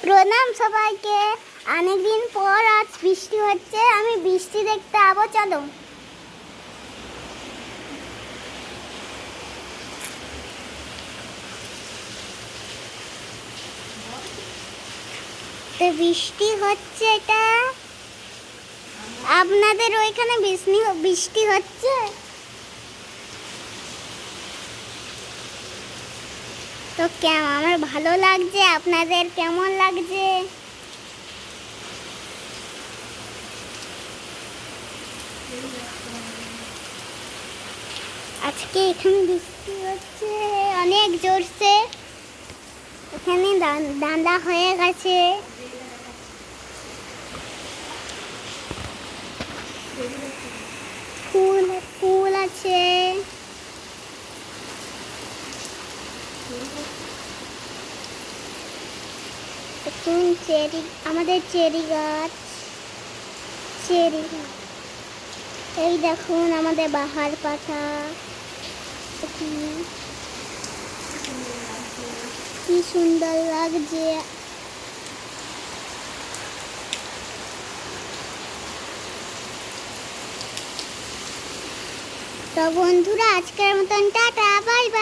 প্রণাম সবাইকে। অনেকদিন পর আজ বৃষ্টি হচ্ছে, আমি বৃষ্টি দেখতে যাবো, চলো। তো বৃষ্টি হচ্ছে, এটা আপনাদের ওইখানে বৃষ্টি হচ্ছে? তো আমার ভালো লাগছে, আপনাদের কেমন লাগছে? আজকে এখানে বৃষ্টি হচ্ছে অনেক জোরসে। এখানে দাঁড়া হয়ে গেছে। ফুল ফুল আছে। এখন আমাদের চেরি গাছ। এই দেখুন আমাদের বাহার পাতা, কি সুন্দর লাগছে। তো বন্ধুরা, আজকের মতন টাটা, বাই বাই।